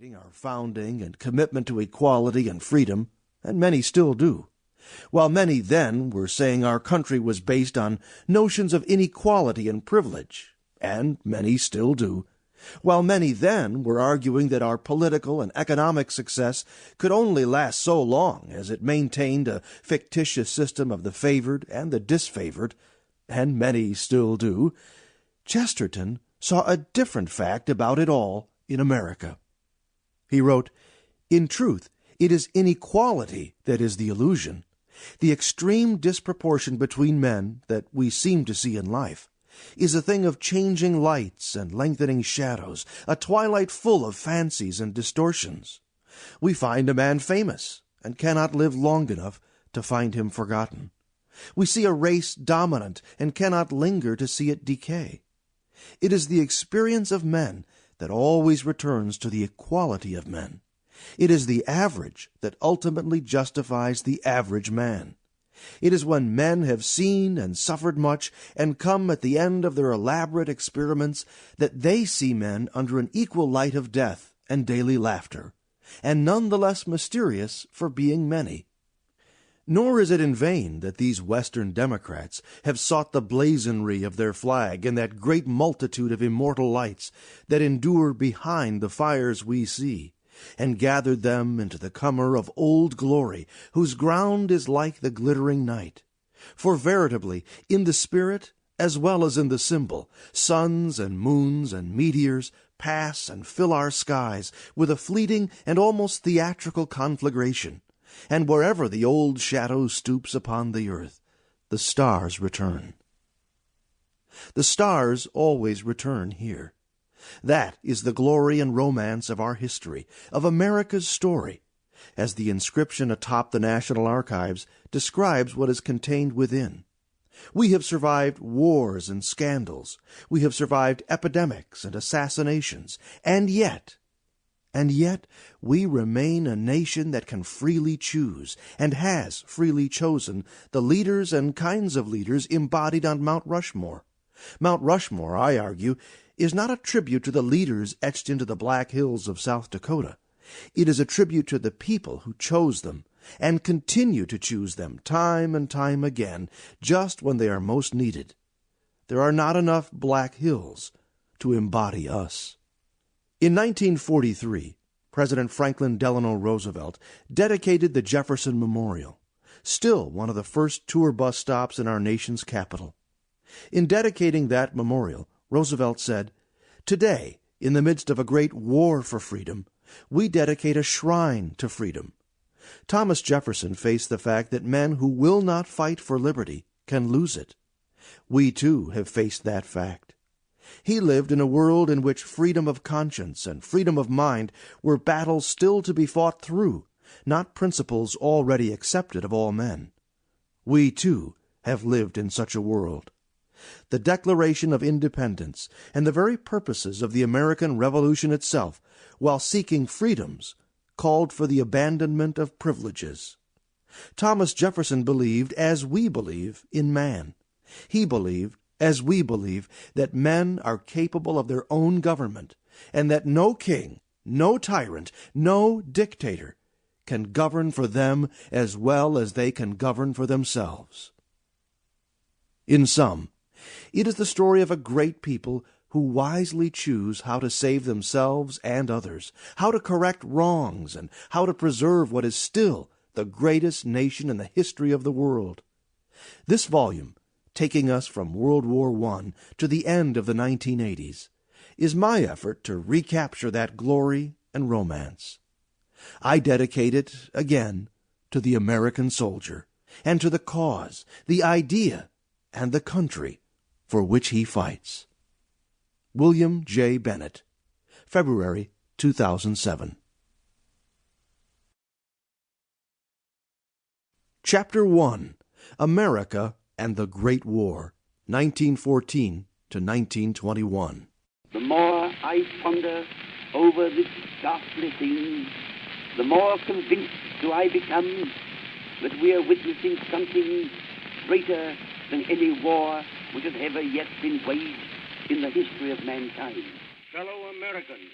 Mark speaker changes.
Speaker 1: celebrating our founding and commitment to equality and freedom, and many still do, while many then were saying our country was based on notions of inequality and privilege, and many still do, while many then were arguing that our political and economic success could only last so long as it maintained a fictitious system of the favored and the disfavored, and many still do, Chesterton saw a different fact about it all in America. He wrote, "In truth, it is inequality that is the illusion, the extreme disproportion between men that we seem to see in life is a thing of changing lights and lengthening shadows, a twilight full of fancies and distortions. We find a man famous, and cannot live long enough to find him forgotten. We see a race dominant, and cannot linger to see it decay. It is the experience of men that always returns to the equality of men. It is the average that ultimately justifies the average man. It is when men have seen and suffered much and come at the end of their elaborate experiments that they see men under an equal light of death and daily laughter, and none the less mysterious for being many. Nor is it in vain that these Western Democrats have sought the blazonry of their flag in that great multitude of immortal lights that endure behind the fires we see, and gathered them into the comer of old glory, whose ground is like the glittering night. For veritably, in the spirit as well as in the symbol, suns and moons and meteors pass and fill our skies with a fleeting and almost theatrical conflagration, and wherever the old shadow stoops upon the earth, the stars return. The stars always return here. That is the glory and romance of our history, of America's story, as the inscription atop the National Archives describes what is contained within. We have survived wars and scandals. We have survived epidemics and assassinations. And yet, we remain a nation that can freely choose, and has freely chosen, the leaders and kinds of leaders embodied on Mount Rushmore. Mount Rushmore, I argue, is not a tribute to the leaders etched into the Black Hills of South Dakota. It is a tribute to the people who chose them, and continue to choose them time and time again, just when they are most needed. There are not enough Black Hills to embody us. In 1943, President Franklin Delano Roosevelt dedicated the Jefferson Memorial, still one of the first tour bus stops in our nation's capital. In dedicating that memorial, Roosevelt said, "Today, in the midst of a great war for freedom, we dedicate a shrine to freedom." Thomas Jefferson faced the fact that men who will not fight for liberty can lose it. We, too, have faced that fact. He lived in a world in which freedom of conscience and freedom of mind were battles still to be fought through, not principles already accepted of all men. We, too, have lived in such a world. The Declaration of Independence and the very purposes of the American Revolution itself, while seeking freedoms, called for the abandonment of privileges. Thomas Jefferson believed, as we believe, in man. He believed, as we believe, that men are capable of their own government, and that no king, no tyrant, no dictator can govern for them as well as they can govern for themselves. In sum, it is the story of a great people who wisely choose how to save themselves and others, how to correct wrongs, and how to preserve what is still the greatest nation in the history of the world. This volume, taking us from World War I to the end of the 1980s, is my effort to recapture that glory and romance. I dedicate it, again, to the American soldier, and to the cause, the idea, and the country for which he fights. William J. Bennett, February 2007. Chapter 1. America and the Great War, 1914 to 1921.
Speaker 2: The more I ponder over this ghastly thing, the more convinced do I become that we are witnessing something greater than any war which has ever yet been waged in the history of mankind.
Speaker 3: Fellow Americans,